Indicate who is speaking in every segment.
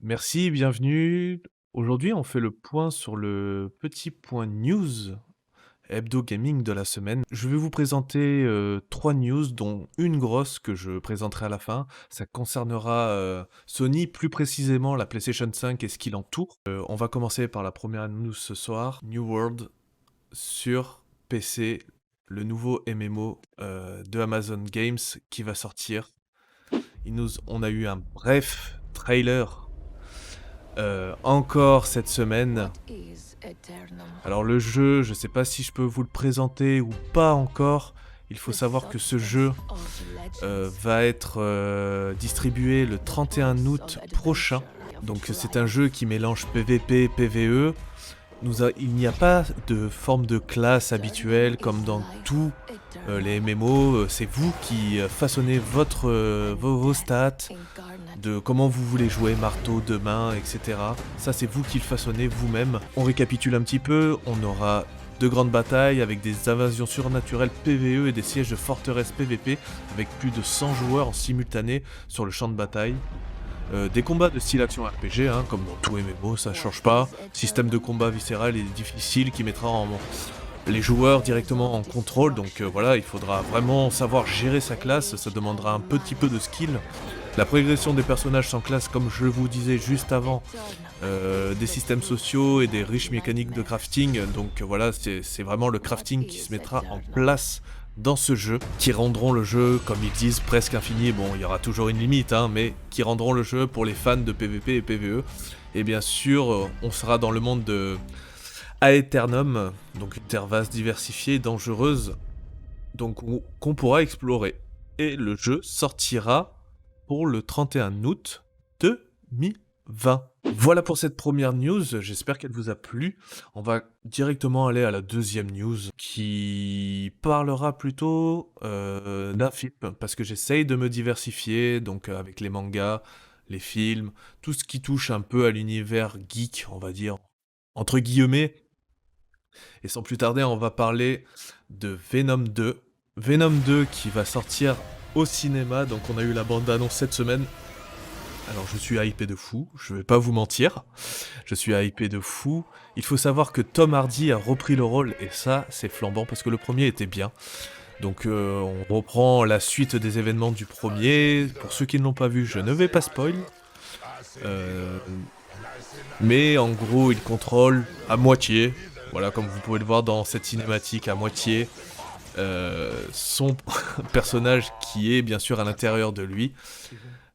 Speaker 1: Merci, bienvenue. Aujourd'hui, on fait le point sur le petit point news hebdo gaming de la semaine. Je vais vous présenter 3 news, dont une grosse que je présenterai à la fin. Ça concernera Sony, plus précisément la PlayStation 5 et ce qui l'entoure. On va commencer par la première news ce soir. New World sur PC, le nouveau MMO de Amazon Games qui va sortir. On a eu un bref trailer encore cette semaine. Alors le jeu, je sais pas si je peux vous le présenter ou pas encore. Il faut savoir que ce jeu va être distribué le 31 août prochain. Donc c'est un jeu qui mélange PVP et PVE. Il n'y a pas de forme de classe habituelle comme dans tous les MMO. C'est vous qui façonnez vos stats, de comment vous voulez jouer, marteau, deux mains, etc. Ça, c'est vous qui le façonnez vous-même. On récapitule un petit peu, on aura de grandes batailles avec des invasions surnaturelles PVE et des sièges de forteresse PVP avec plus de 100 joueurs en simultané sur le champ de bataille. Des combats de style action RPG, hein, comme dans tout MMO, ça change pas. Système de combat viscéral et difficile qui mettra les joueurs directement en contrôle, donc voilà, il faudra vraiment savoir gérer sa classe, ça demandera un petit peu de skill. La progression des personnages sans classe, comme je vous disais juste avant, des systèmes sociaux et des riches mécaniques de crafting, donc voilà, c'est vraiment le crafting qui se mettra en place dans ce jeu, qui rendront le jeu, comme ils disent, presque infini. Bon, il y aura toujours une limite, hein, mais qui rendront le jeu pour les fans de PvP et PvE. Et bien sûr, on sera dans le monde de Aeternum, donc une terre vaste, diversifiée, dangereuse, donc qu'on pourra explorer. Et le jeu sortira pour le 31 août 2020. Voilà pour cette première news, j'espère qu'elle vous a plu. On va directement aller à la deuxième news qui parlera plutôt d'un film, parce que j'essaye de me diversifier, donc avec les mangas, les films, tout ce qui touche un peu à l'univers geek, on va dire, entre guillemets. Et sans plus tarder, on va parler de Venom 2. Venom 2 qui va sortir au cinéma, donc on a eu la bande-annonce cette semaine. Alors je suis hypé de fou, je vais pas vous mentir, je suis hypé de fou. Il faut savoir que Tom Hardy a repris le rôle, et ça c'est flambant parce que le premier était bien. Donc on reprend la suite des événements du premier. Pour ceux qui ne l'ont pas vu, je ne vais pas spoil. Euh, mais en gros il contrôle à moitié, voilà comme vous pouvez le voir dans cette cinématique, à moitié son personnage qui est bien sûr à l'intérieur de lui.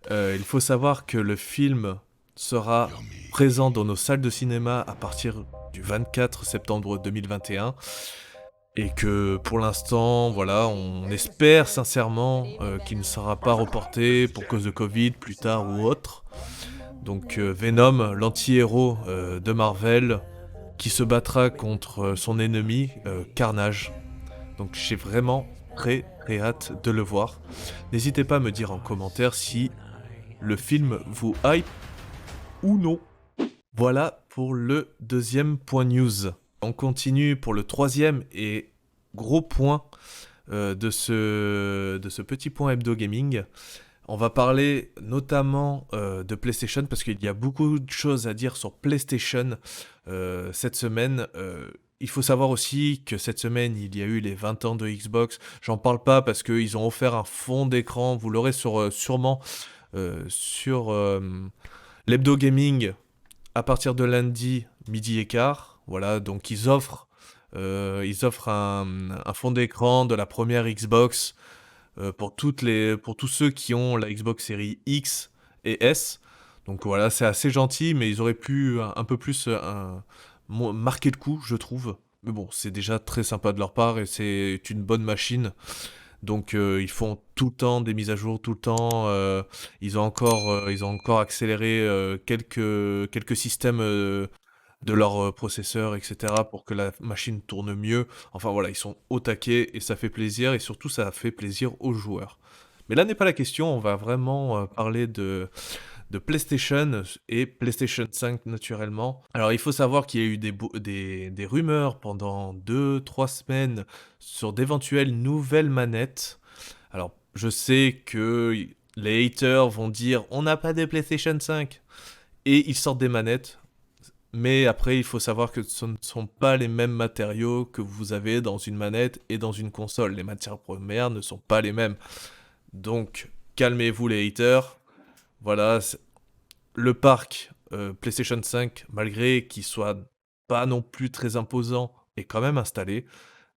Speaker 1: Il faut savoir que le film sera présent dans nos salles de cinéma à partir du 24 septembre 2021 et que pour l'instant, voilà, on espère sincèrement qu'il ne sera pas reporté pour cause de Covid plus tard ou autre. Donc Venom, l'anti-héros de Marvel, qui se battra contre son ennemi, Carnage. Donc j'ai vraiment très très hâte de le voir. N'hésitez pas à me dire en commentaire si le film vous hype ou non. Voilà pour le deuxième point news. On continue pour le troisième et gros point de ce petit point hebdo gaming. On va parler notamment de PlayStation parce qu'il y a beaucoup de choses à dire sur PlayStation cette semaine. Il faut savoir aussi que cette semaine, il y a eu les 20 ans de Xbox. J'en parle pas parce qu'ils ont offert un fond d'écran. Vous l'aurez sûrement sur l'hebdo gaming à partir de lundi, midi et quart. Voilà, donc ils offrent un fond d'écran de la première Xbox pour tous ceux qui ont la Xbox Series X et S. Donc voilà, c'est assez gentil, mais ils auraient pu un peu plus marquer le coup, je trouve. Mais bon, c'est déjà très sympa de leur part et c'est une bonne machine. Donc ils font tout le temps des mises à jour, tout le temps. Ils ont encore accéléré quelques systèmes de leur processeur, etc. pour que la machine tourne mieux. Enfin voilà, ils sont au taquet et ça fait plaisir et surtout ça fait plaisir aux joueurs. Mais là n'est pas la question, on va vraiment parler de PlayStation et PlayStation 5 naturellement. Alors il faut savoir qu'il y a eu des rumeurs pendant 2-3 semaines sur d'éventuelles nouvelles manettes. Alors je sais que les haters vont dire on n'a pas de PlayStation 5. et ils sortent des manettes. Mais après, il faut savoir que ce ne sont pas les mêmes matériaux que vous avez dans une manette et dans une console. Les matières premières ne sont pas les mêmes. Donc, calmez-vous les haters. Voilà, le parc PlayStation 5, malgré qu'il soit pas non plus très imposant, est quand même installé.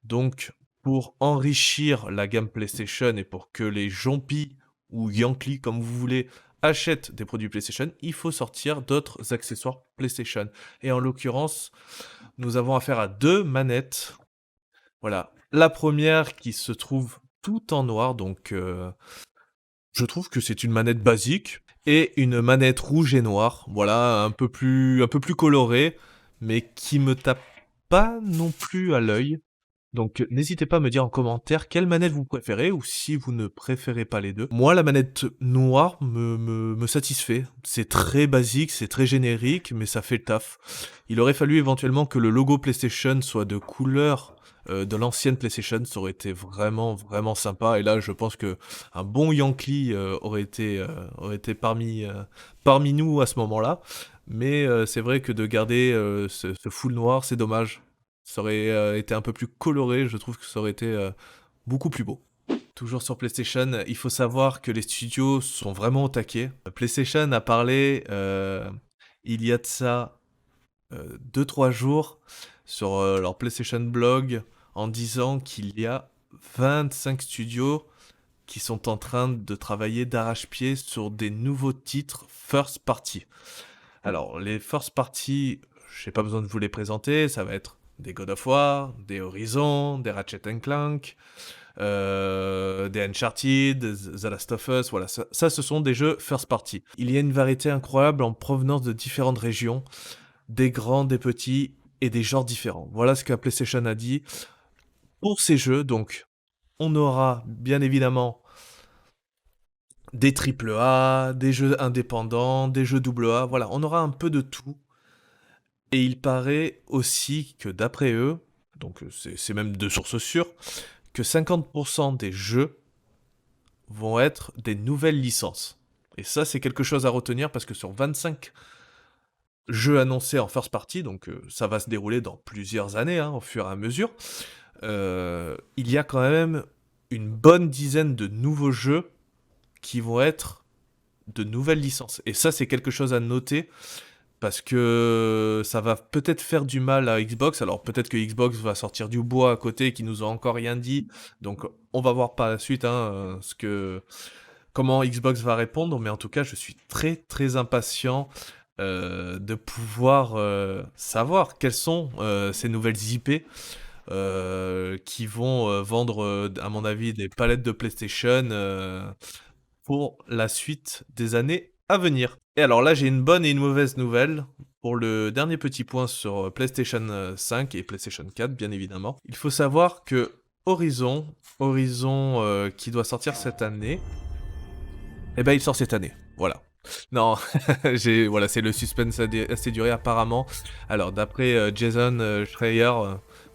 Speaker 1: Donc, pour enrichir la gamme PlayStation et pour que les Jompis ou Yankees, comme vous voulez, achètent des produits PlayStation, il faut sortir d'autres accessoires PlayStation. Et en l'occurrence, nous avons affaire à 2 manettes. Voilà. La première qui se trouve tout en noir, donc je trouve que c'est une manette basique. Et une manette rouge et noire, voilà, un peu plus colorée, mais qui me tape pas non plus à l'œil. Donc n'hésitez pas à me dire en commentaire quelle manette vous préférez ou si vous ne préférez pas les deux. Moi, la manette noire me satisfait. C'est très basique, c'est très générique, mais ça fait le taf. Il aurait fallu éventuellement que le logo PlayStation soit de couleur de l'ancienne PlayStation, ça aurait été vraiment vraiment sympa. Et là, je pense que un bon Yankee aurait été parmi nous à ce moment-là. Mais c'est vrai que de garder ce full noir, c'est dommage. Ça aurait été un peu plus coloré, je trouve que ça aurait été beaucoup plus beau. Toujours sur PlayStation, il faut savoir que les studios sont vraiment au taquet. PlayStation a parlé il y a de ça 2-3 jours sur leur PlayStation blog en disant qu'il y a 25 studios qui sont en train de travailler d'arrache-pied sur des nouveaux titres first party. Alors, les first party, j'ai pas besoin de vous les présenter, ça va être des God of War, des Horizon, des Ratchet Clank, des Uncharted, The Last of Us, voilà, ça ce sont des jeux first party. Il y a une variété incroyable en provenance de différentes régions, des grands, des petits et des genres différents. Voilà ce que PlayStation a dit pour ces jeux, donc on aura bien évidemment des triple A, des jeux indépendants, des jeux double A, voilà, on aura un peu de tout. Et il paraît aussi que d'après eux, donc c'est même de sources sûres, que 50% des jeux vont être des nouvelles licences. Et ça, c'est quelque chose à retenir parce que sur 25 jeux annoncés en first party, donc ça va se dérouler dans plusieurs années, hein, au fur et à mesure, il y a quand même une bonne dizaine de nouveaux jeux qui vont être de nouvelles licences. Et ça, c'est quelque chose à noter parce que ça va peut-être faire du mal à Xbox. Alors peut-être que Xbox va sortir du bois à côté qui nous a encore rien dit. Donc on va voir par la suite hein, comment Xbox va répondre. Mais en tout cas, je suis très très impatient de pouvoir savoir quelles sont ces nouvelles IP qui vont vendre, à mon avis, des palettes de PlayStation pour la suite des années à venir. Et alors là, j'ai une bonne et une mauvaise nouvelle pour le dernier petit point sur PlayStation 5 et PlayStation 4, bien évidemment. Il faut savoir que Horizon qui doit sortir cette année, eh ben il sort cette année, voilà. Non, voilà, c'est le suspense assez duré apparemment. Alors d'après Jason Schreier,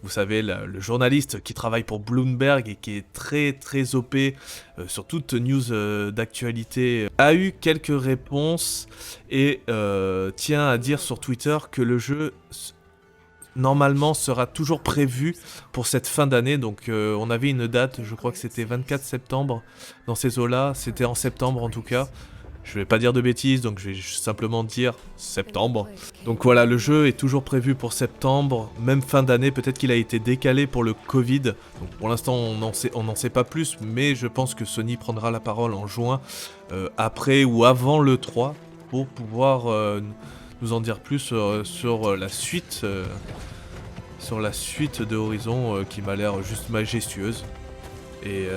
Speaker 1: vous savez, le journaliste qui travaille pour Bloomberg et qui est très très OP sur toute news d'actualité, a eu quelques réponses et tient à dire sur Twitter que le jeu normalement sera toujours prévu pour cette fin d'année. Donc on avait une date, je crois que c'était 24 septembre dans ces eaux-là, c'était en septembre en tout cas. Je vais pas dire de bêtises, donc je vais simplement dire septembre. Donc voilà, le jeu est toujours prévu pour septembre, même fin d'année, peut-être qu'il a été décalé pour le Covid. Donc pour l'instant, on n'en sait pas plus, mais je pense que Sony prendra la parole en juin, après ou avant le 3, pour pouvoir nous en dire plus sur la suite de Horizon qui m'a l'air juste majestueuse. Et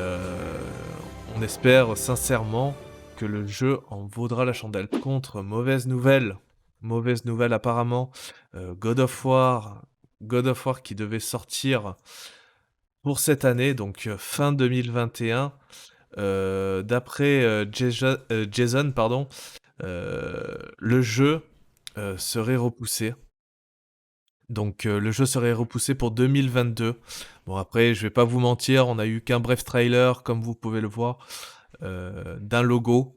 Speaker 1: on espère sincèrement que le jeu en vaudra la chandelle. Contre, mauvaise nouvelle apparemment, God of War qui devait sortir pour cette année, donc fin 2021, d'après Jason, pardon, le jeu serait repoussé. Donc le jeu serait repoussé pour 2022. Bon après, je vais pas vous mentir, on a eu qu'un bref trailer, comme vous pouvez le voir, d'un logo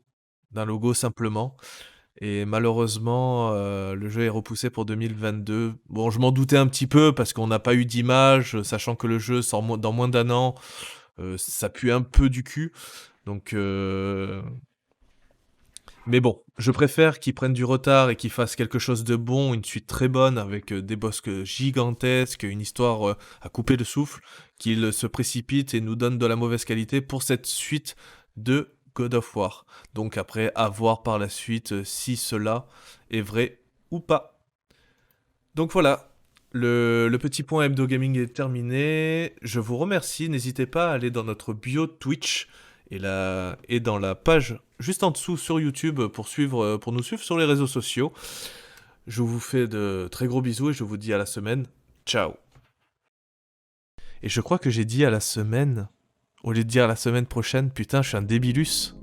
Speaker 1: simplement. Et malheureusement, le jeu est repoussé pour 2022. Bon, je m'en doutais un petit peu parce qu'on n'a pas eu d'image, sachant que le jeu sort dans moins d'un an, ça pue un peu du cul. Donc, mais bon, je préfère qu'ils prennent du retard et qu'ils fassent quelque chose de bon, une suite très bonne avec des boss gigantesques, une histoire à couper le souffle, qu'ils se précipitent et nous donnent de la mauvaise qualité pour cette suite de God of War. Donc après, à voir par la suite si cela est vrai ou pas. Donc voilà, le petit point hebdo gaming est terminé. Je vous remercie. N'hésitez pas à aller dans notre bio Twitch et dans la page juste en dessous sur YouTube pour nous suivre sur les réseaux sociaux. Je vous fais de très gros bisous et je vous dis à la semaine. Ciao. Et je crois que j'ai dit à la semaine, au lieu de dire à la semaine prochaine, putain, je suis un débilus.